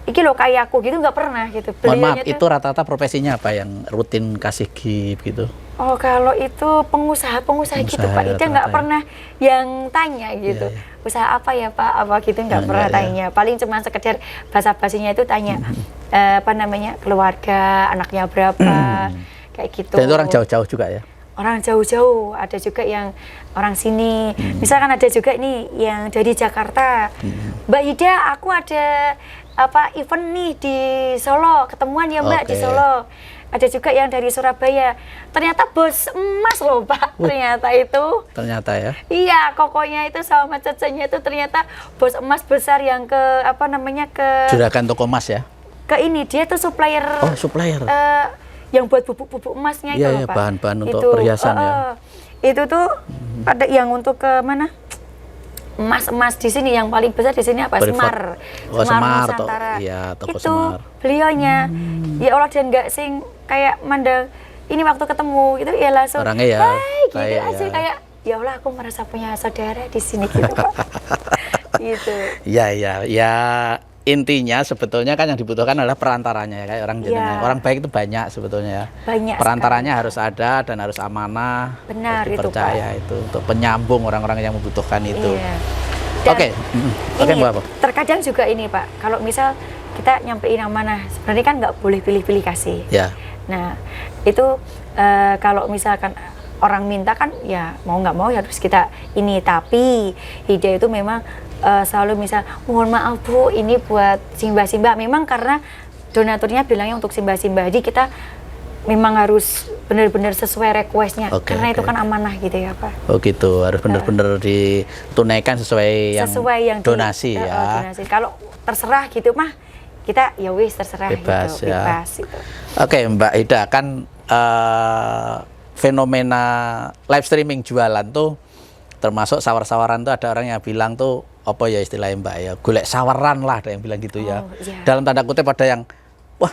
iki loh kayak aku gitu, nggak pernah gitu. Mohon maaf, itu rata-rata profesinya apa yang rutin kasih gift gitu? Oh kalau itu pengusaha gitu Pak, Ida nggak pernah yang tanya gitu, usaha apa ya Pak, apa gitu nggak pernah tanya. Paling cuma sekedar basa-basinya itu tanya apa namanya, keluarga, anaknya berapa, kayak gitu. Dan itu orang jauh-jauh juga ya? Orang jauh-jauh, ada juga yang orang sini. Misalkan ada juga nih yang dari Jakarta, Mbak Ida, aku ada apa event nih di Solo, ketemuan ya Mbak di Solo. Ada juga yang dari Surabaya, ternyata bos emas loh Pak, ternyata itu. Ternyata ya? Iya, kokonya itu sama cecenya itu ternyata bos emas besar yang ke apa namanya, ke Juragan toko emas ya? Ke ini, dia tuh supplier. Oh supplier. Yang buat bubuk-bubuk emasnya itu loh Pak. Bahan-bahan untuk perhiasan ya. Itu tuh ada yang untuk ke mana? Emas di sini yang paling besar di sini apa? Semar. Semar Nusantara. Toko itu Semar. Beliaunya. Ya Allah, dan nggak sing kayak mandang ini waktu ketemu gitu ya langsung. Orangnya ya gitu aja kayak ya Allah, aku merasa punya saudara di sini gitu Pak. Gitu. Ya. Intinya sebetulnya kan yang dibutuhkan adalah perantaranya ya, kayak orang jenengan. Orang baik itu banyak sebetulnya. Banyak. Perantaranya harus ada dan harus amanah. Benar, harus dipercaya itu untuk penyambung orang-orang yang membutuhkan itu. Oke, Mbak. Terkadang juga ini Pak, kalau misal kita nyampein amanah, sebenarnya kan nggak boleh pilih-pilih kasih. Ya. Nah, itu kalau misalkan orang minta kan ya mau nggak mau ya harus kita ini, tapi Hida itu memang selalu misal, mohon maaf Bu, ini buat simba-simba, memang karena donaturnya bilangnya untuk simba-simba, jadi kita memang harus benar-benar sesuai requestnya, karena itu kan amanah gitu ya Pak. Oh gitu, harus benar-benar ditunaikan sesuai yang donasi ya. Donasi. Kalau terserah gitu mah kita ya wis terserah bebas gitu, ya. Bebas gitu. Oke Mbak Hida, kan fenomena live streaming jualan tuh termasuk sawar-sawaran tuh, ada orang yang bilang tuh apa ya istilahnya Mbak ya, golek sawaran lah, ada yang bilang gitu ya. Dalam tanda kutip ada yang wah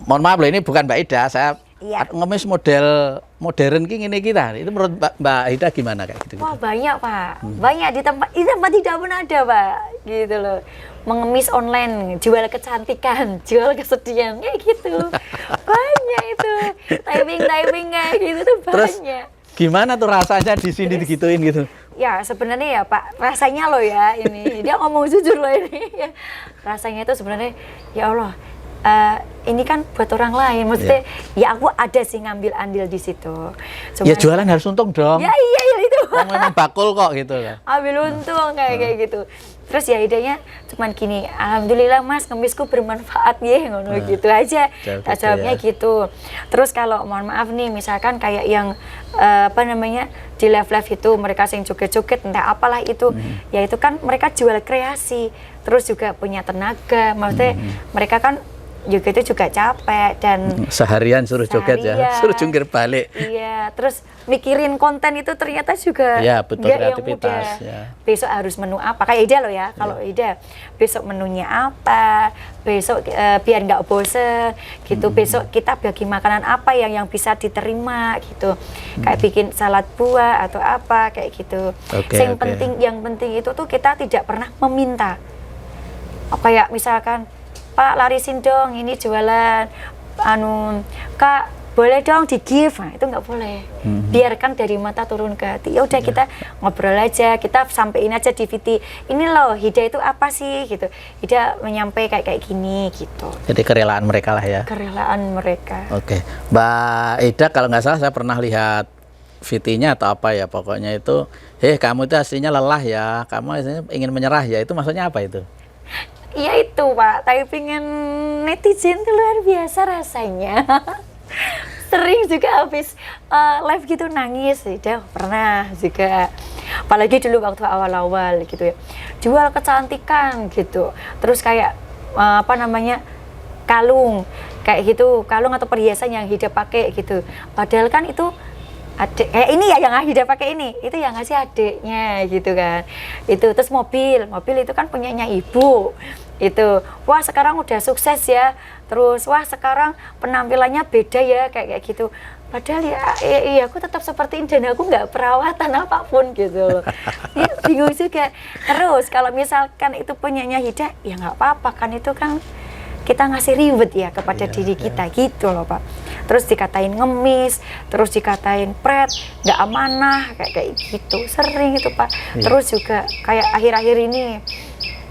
mohon maaf loh, ini bukan Mbak Ida, saya Iya. ngemis model modern ini kita. Itu menurut Mbak Ida gimana kayak gitu? Wah banyak Pak, banyak di tempat tidak pernah ada Pak, gitu loh. Mengemis online, jual kecantikan, jual kesedihan, kayak gitu. Banyak itu, typing kayak gitu tuh Terus banyak. gimana tuh rasanya di sini digituin gitu? Ya sebenarnya ya Pak, rasanya loh ya ini, dia ngomong jujur loh ini. Ya. Rasanya itu sebenarnya, ya Allah, ini kan buat orang lain, maksudnya ya aku ada sih ngambil andil di situ. Ya jualan harus untung dong. Ya iya itu. Yang memang bakul kok gitu kan. Ambil untung kayak gitu. Terus ya idenya cuman gini, alhamdulillah Mas ngemisku bermanfaat ya, ngono gitu aja. Tak jawabnya gitu. Terus kalau mohon maaf nih, misalkan kayak yang apa namanya di live itu mereka sing joget-joget entah apalah itu, ya itu kan mereka jual kreasi, terus juga punya tenaga, maksudnya mereka kan juga itu juga capek dan seharian suruh joget ya, suruh jungkir balik. Iya, terus mikirin konten itu ternyata juga ya, betul, nggak yang kreativitas, mudah. ya. Besok harus menu apa? Kayak Ida loh ya, kalau Ida besok menunya apa? Besok biar nggak bosen gitu. Besok kita bagi makanan apa yang bisa diterima gitu. Kayak bikin salad buah atau apa kayak gitu. Yang penting itu tuh kita tidak pernah meminta. Kayak misalkan Pak larisin dong ini jualan, Kak boleh dong di give, nah itu nggak boleh. Biarkan dari mata turun ke hati. Ya udah kita ngobrol aja, kita sampein aja di VT. Ini loh Hida itu apa sih gitu. Hida menyampaikan kayak gini gitu. Jadi kerelaan mereka lah ya. Kerelaan mereka. Oke, Mbak Ida kalau nggak salah saya pernah lihat VT-nya atau apa ya, pokoknya itu, kamu itu aslinya lelah ya, kamu aslinya ingin menyerah ya, itu maksudnya apa itu? Iya itu Pak, typingan netizen itu luar biasa rasanya. Sering juga habis live gitu nangis, udah pernah juga. Apalagi dulu waktu awal-awal gitu ya, jual kecantikan gitu. Terus kayak apa namanya kalung, kayak gitu, kalung atau perhiasan yang Hida pakai gitu. Padahal kan itu adik, ini ya yang Hida pakai ini, itu yang ngasih adiknya gitu kan. Itu terus mobil itu kan punyanya ibu. Itu wah sekarang udah sukses ya, terus wah sekarang penampilannya beda ya kayak gitu. Padahal ya aku tetap seperti ini dan aku nggak perawatan apapun gitu loh. Ya, bingung juga. Terus kalau misalkan itu punyanya Hida, ya nggak apa-apa kan, itu kan kita ngasih reward ya kepada diri kita gitu loh Pak. Terus dikatain ngemis, terus dikatain pret, nggak amanah kayak gitu, sering itu Pak. Terus juga kayak akhir-akhir ini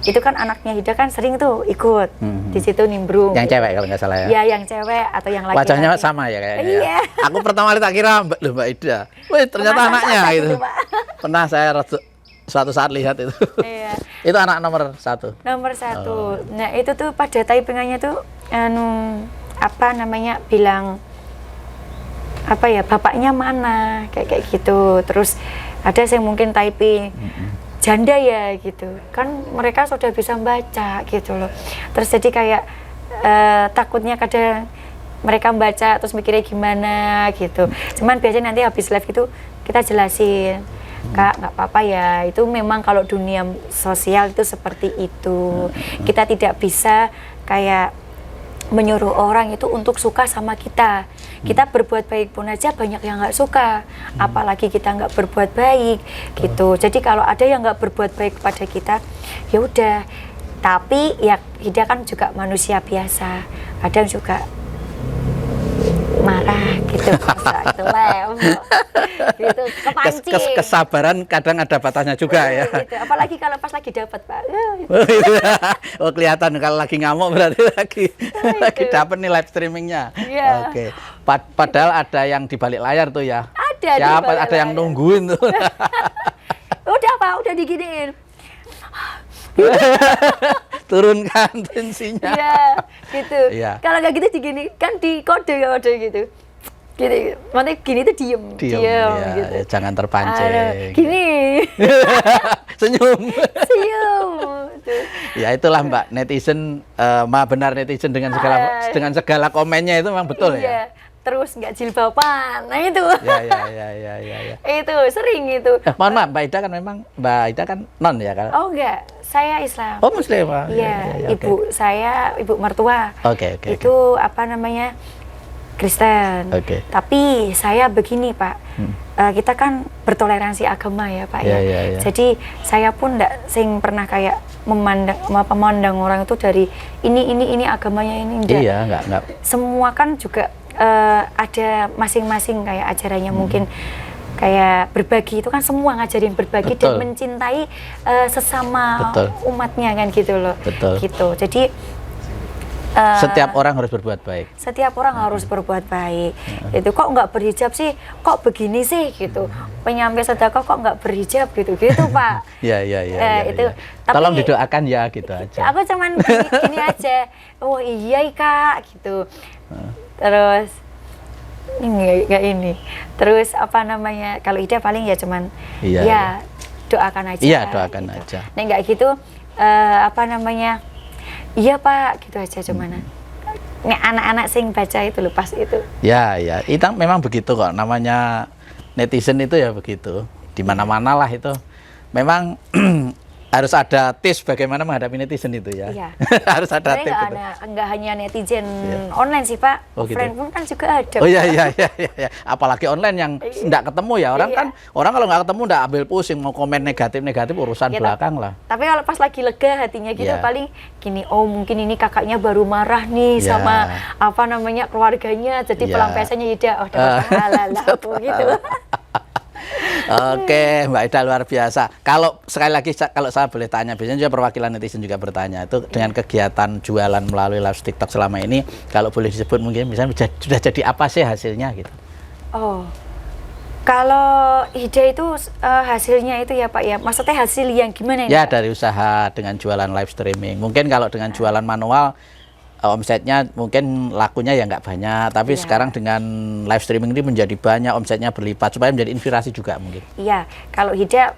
itu kan anaknya Hida kan sering tuh ikut di situ nimbrung. Yang cewek kalau nggak salah ya? Ya yang cewek atau yang laki-laki. Wajahnya sama ya kayaknya. Iya. Ya? Aku pertama kali tak kira Mbak Ida. Wih ternyata anaknya gitu. Pernah saya suatu saat lihat itu. Iya. Itu anak nomor 1. Nomor 1. Nah itu tuh pada typingannya tuh apa namanya bilang apa ya, bapaknya mana kayak gitu. Terus ada yang mungkin typing janda ya gitu kan, mereka sudah bisa baca gitu loh. Terus jadi kayak takutnya kadang mereka baca terus mikirnya gimana gitu. Cuman biasanya nanti habis live itu kita jelasin, Kak nggak apa-apa ya, itu memang kalau dunia sosial itu seperti itu. Kita tidak bisa kayak menyuruh orang itu untuk suka sama kita. Kita berbuat baik pun aja banyak yang nggak suka, apalagi kita nggak berbuat baik gitu. Jadi kalau ada yang nggak berbuat baik kepada kita, ya udah. Tapi ya Hida kan juga manusia biasa, kadang juga marah gitu, itu gitu, kepancing. Kesabaran kadang ada batasnya juga ya. Gitu. Apalagi kalau pas lagi dapat Pak. Oh kelihatan kalau lagi ngamuk berarti lagi dapat nih live streamingnya. Yeah. Oke. Padahal ada yang di balik layar tuh ya. Ada. Siapa? Ada yang nungguin tuh. Udah Pak, udah diginiin. Turunkan tensinya. Iya, gitu. Iya. Kalau nggak gitu digini kan di kode gitu. Gini, maksudnya gini tuh diem ya, gitu. Jangan terpancing. Gini. Senyum. Tuh. Ya itulah Mbak, netizen benar netizen dengan segala komennya itu memang betul ya. terus nggak jilbaban. Nah itu. Ya. Itu sering itu. Mohon maaf, Mbak Ida kan memang non ya kan? Oh enggak, saya Islam. Oh Muslim. Iya, ibu saya, ibu mertua. Oke. Itu apa namanya? Kristen. Tapi saya begini Pak, kita kan bertoleransi agama ya Pak ya. Jadi saya pun enggak sing pernah kayak memandang orang itu dari ini agamanya ini enggak. Iya, enggak. Semua kan juga ada masing-masing kayak ajarannya mungkin kayak berbagi itu kan semua ngajarin berbagi dan mencintai sesama umatnya kan gitu loh. Gitu. Jadi setiap orang harus berbuat baik. Setiap orang harus berbuat baik. Itu kok nggak berhijab sih? Kok begini sih gitu? Penyampai sedekah kok nggak berhijab gitu Pak? Iya. Itu. Tapi, tolong didoakan ya gitu aja. Aku cuman gini aja. Oh iya Kak gitu. Terus ini. Terus apa namanya? Kalau Ida paling ya cuman doakan aja. Iya doakan gitu. aja. Nah nggak gitu apa namanya? Iya Pak, gitu aja cuman. Anak-anak sing baca itu lepas itu. Ya, itu memang begitu kok. Namanya netizen itu ya begitu. Di mana-mana lah itu. Memang harus ada tips bagaimana menghadapi netizen itu ya. Iya. Harus ada tips. Enggak hanya netizen online sih Pak. Offline pun kan juga ada. Oh iya. Apalagi online yang enggak ketemu ya. Orang kalau nggak ketemu enggak ambil pusing mau komen negatif urusan belakang lah. Tapi kalau pas lagi lega hatinya gitu paling gini, oh mungkin ini kakaknya baru marah nih sama apa namanya keluarganya, jadi pelampiasannya Ida dapat pahala lah gitu. Oke, Mbak Ida luar biasa. Kalau sekali lagi kalau saya boleh tanya, biasanya juga perwakilan netizen juga bertanya itu dengan kegiatan jualan melalui live TikTok selama ini, kalau boleh disebut mungkin misalnya sudah jadi apa sih hasilnya gitu? Oh, kalau Ida itu hasilnya itu ya Pak ya, maksudnya hasil yang gimana ini? Ya Pak? dari usaha dengan jualan live streaming. Mungkin kalau dengan jualan manual omsetnya mungkin lakunya ya nggak banyak, tapi sekarang dengan live streaming ini menjadi banyak, omsetnya berlipat supaya menjadi inspirasi juga mungkin. Iya, kalau Hida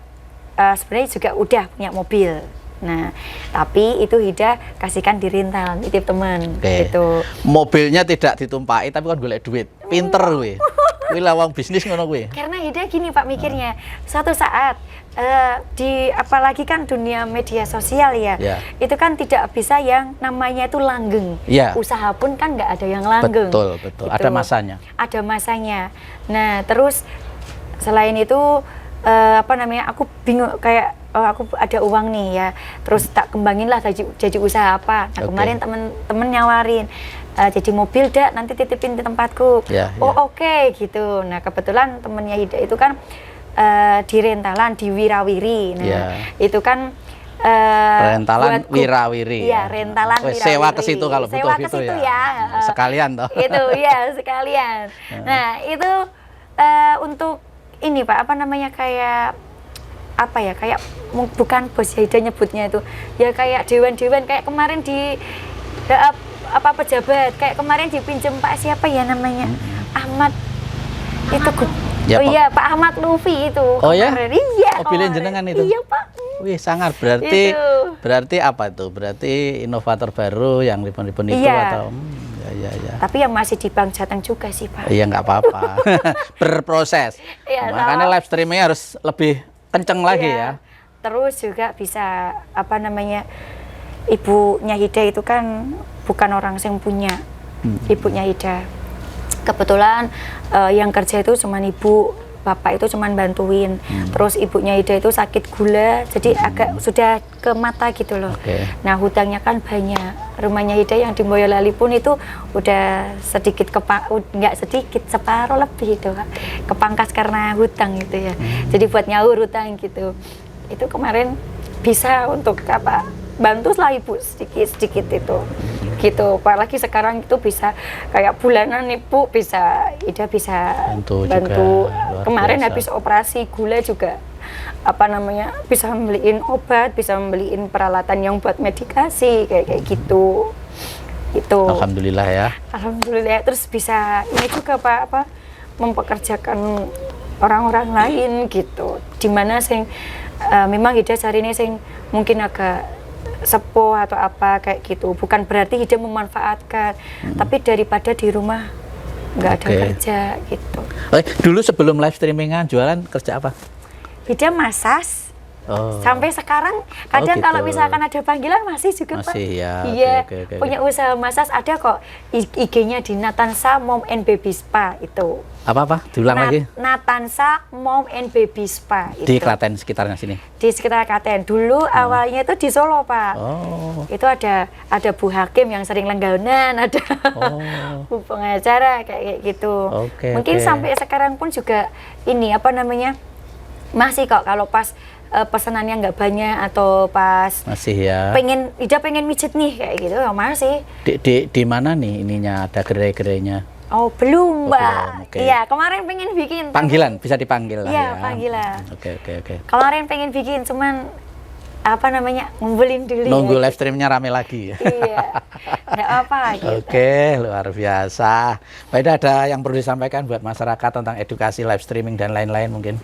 sebenarnya juga udah punya mobil. Nah, tapi itu Hida kasihkan di rental, nitip teman gitu. Mobilnya tidak ditumpahi tapi kan golek duit. Pinter gue. Kuwi lawang bisnis ngono kuwi. Karena Hida gini Pak mikirnya, suatu saat apalagi kan dunia media sosial ya, itu kan tidak bisa yang namanya itu langgeng. Usaha pun kan nggak ada yang langgeng. Betul. Gitu. Ada masanya. Ada masanya. Nah terus selain itu apa namanya, aku bingung kayak aku ada uang nih ya, terus tak kembangin lah jadi usaha apa. Nah kemarin temen nyawarin jadi mobil dah, nanti titipin di tempatku. Oke, gitu. Nah kebetulan temennya Hida itu kan di rentalan di Wirawiri. Nah itu kan rentalan Wirawiri. Iya, rentalan Wirawiri. Sewa ke situ kalau butuh gitu ya. Sekalian toh. Itu ya sekalian. Nah itu untuk ini Pak, apa namanya, kayak apa ya, kayak bukan bos Hida nyebutnya itu ya, kayak dewan-dewan kayak kemarin di apa pejabat, kayak kemarin dipinjem Pak siapa ya namanya, Ahmad itu Pak Ahmad Lufi itu. Iya, pilih jenengan itu. Iya Pak. Wih, sangat berarti apa tuh? Berarti inovator baru yang ribon-ribon itu atau ya. Tapi yang masih di Bank Jateng juga sih Pak. Iya nggak apa-apa. Berproses. Makanya live streaming harus lebih kenceng lagi ya. Terus juga bisa apa namanya, ibunya Hida itu kan bukan orang yang punya. Ibunya Hida kebetulan yang kerja itu cuman ibu, bapak itu cuman bantuin. Terus ibunya Hida itu sakit gula, jadi agak sudah ke mata gitu loh. Nah hutangnya kan banyak. Rumahnya Hida yang di Boyolali pun itu udah sedikit nggak sedikit, separuh lebih itu kepangkas karena hutang gitu ya. Jadi buat nyaur hutang gitu. Itu kemarin bisa untuk apa, bantu lah ibu sedikit itu gitu. Apalagi sekarang itu bisa kayak bulanan ibu Hida bisa bantu. Kemarin habis operasi gula juga apa namanya, bisa membeliin obat, bisa membeliin peralatan yang buat medikasi kayak gitu. Itu alhamdulillah ya. Alhamdulillah. Terus bisa ini juga Pak, apa, mempekerjakan orang-orang lain gitu, dimana sing memang Hida cari ini sing mungkin agak sepuh atau apa kayak gitu. Bukan berarti Hida memanfaatkan, tapi daripada di rumah nggak ada Oke. kerja gitu. Dulu sebelum live streamingan jualan kerja apa? Bidang masas. Oh. Sampai sekarang kadang gitu. kalau misalkan ada panggilan masih juga Pak. Masih, ya. Iya, Oke. punya usaha masas ada kok. IG-nya di Natansa Mom and Baby Spa itu. Apa? Diulang lagi. Natansa Mom and Baby Spa itu. Di Klaten sekitarnya sini. Di sekitar Klaten. Dulu awalnya itu di Solo Pak. Oh. Itu ada Bu Hakim yang sering langganan, ada Bu pengacara kayak gitu. Oke, Mungkin oke. sampai sekarang pun juga ini apa namanya masih kok kalau pas pesanannya nggak banyak atau pas Masih ya. Ida pengen mijet nih kayak gitu ya masih. Di mana nih ininya ada gerai-gerainya? Oh belum Mbak. belum, oke. Iya kemarin pengen bikin. Panggilan bisa dipanggil lah Iya ya. panggilan. Oke. Kemarin pengen bikin cuman apa namanya ngumpulin dulu. Nunggu ya. live streamnya rame lagi ya. Iya. Nggak apa gitu. Oke, luar biasa. Mbak Ida, ada yang perlu disampaikan buat masyarakat tentang edukasi live streaming dan lain-lain mungkin?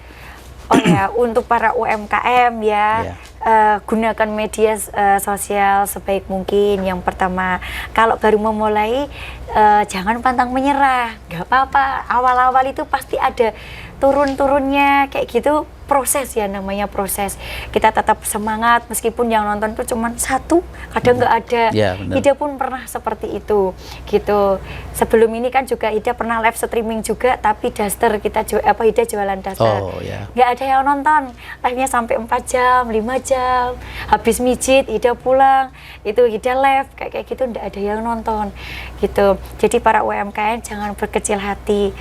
Oh ya, untuk para UMKM ya, Iya. gunakan media sosial sebaik mungkin. Yang pertama, kalau baru memulai, jangan pantang menyerah. Gak apa-apa, awal-awal itu pasti ada turun-turunnya kayak gitu. Proses ya, namanya proses. Kita tetap semangat meskipun yang nonton tuh cuma satu, kadang nggak ada. Ya, benar. Ida pun pernah seperti itu, gitu. Sebelum ini kan juga Ida pernah live streaming juga, tapi daster Ida jualan daster. Oh ya. Nggak ada yang nonton, live-nya sampai 4 jam, 5 jam, habis mijit, Ida pulang, itu Ida live, kayak gitu, nggak ada yang nonton, gitu. Jadi para UMKM jangan berkecil hati,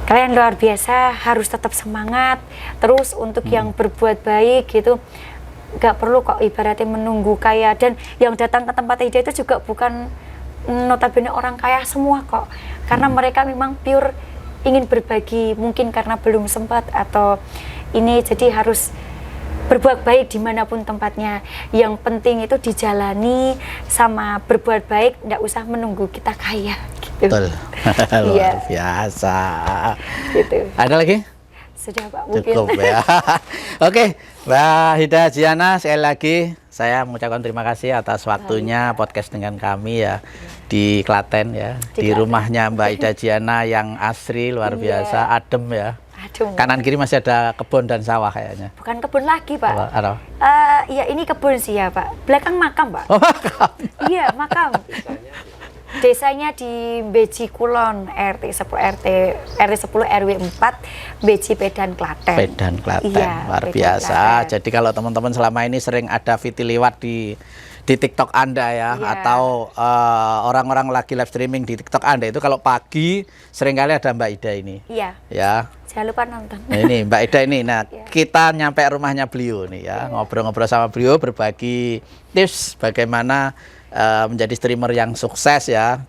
kalian luar biasa, harus tetap semangat, terus untuk yang berbuat baik, gitu, nggak perlu kok ibaratnya menunggu kaya, dan yang datang ke tempat Ida itu juga bukan notabene orang kaya semua kok, karena mereka memang pure ingin berbagi, mungkin karena belum sempat atau ini, jadi harus berbuat baik dimanapun tempatnya. Yang penting itu dijalani sama berbuat baik, nggak usah menunggu kita kaya gitu. Betul. Luar biasa. Gitu. Ada lagi? Sudah Pak, mungkin. Cukup ya. Oke, Mbak Hida Jiana, sekali lagi saya mengucapkan terima kasih atas waktunya podcast dengan kami ya di Klaten ya, di Klaten. rumahnya Mbak Hida Jiana yang asri, luar biasa, adem ya. Aduh, Kanan kiri masih ada kebun dan sawah kayaknya. bukan kebun lagi Pak. Apa? Ya ini kebun sih ya Pak. Belakang makam Pak. Oh, makam. Iya makam. Desanya di Beji Kulon, RT 10 RW 4, Beji Pedan Klaten. Pedan Klaten, Iya, luar Pedan biasa. Klaten. Jadi kalau teman-teman selama ini sering ada VT lewat di TikTok Anda ya, Iya. atau orang-orang lagi live streaming di TikTok Anda itu kalau pagi seringkali ada Mbak Ida ini. Iya, Ya. jangan lupa nonton. Nah, ini Mbak Ida ini. Nah, Iya. kita nyampe rumahnya beliau nih ya, ngobrol-ngobrol sama beliau, berbagi tips bagaimana menjadi streamer yang sukses ya.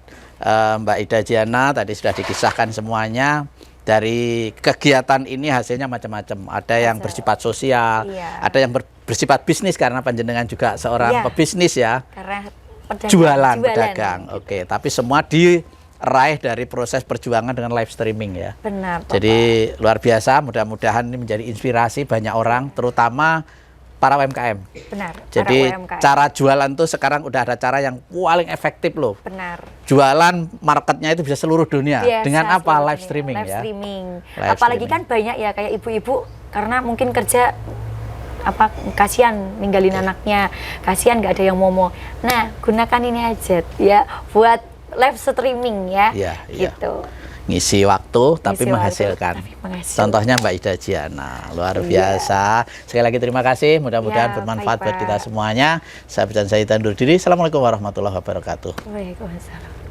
Mbak Hida Jiana tadi sudah dikisahkan semuanya. Dari kegiatan ini hasilnya macam-macam. Ada yang bersifat sosial, Iya. ada yang bersifat bisnis karena panjenengan juga seorang Iya. pebisnis ya. Karena Pedagang. Oke, tapi semua diraih dari proses perjuangan dengan live streaming ya. Benar, Bapak. Jadi luar biasa, mudah-mudahan ini menjadi inspirasi banyak orang, terutama para UMKM. Benar. Jadi para UMKM. cara jualan tuh sekarang udah ada cara yang paling efektif loh. Benar. Jualan marketnya itu bisa seluruh dunia. Biasa, dengan apa? seluruh Live dunia. streaming Live ya. streaming. Live Apalagi streaming. kan banyak ya kayak ibu-ibu karena mungkin kerja kasihan ninggalin anaknya, kasihan nggak ada yang mau. Nah, gunakan ini aja ya buat live streaming ya. Iya, iya. Gitu. Ngisi waktu tapi Ngisi waktu, menghasilkan. tapi menghasilkan. Contohnya Mbak Hida Jiana, luar Iya. biasa. Sekali lagi terima kasih, mudah-mudahan Ya, bermanfaat baik, buat kita Pak. semuanya. Saya Bidan Saitan undur diri. Assalamualaikum warahmatullahi wabarakatuh. Waalaikumsalam.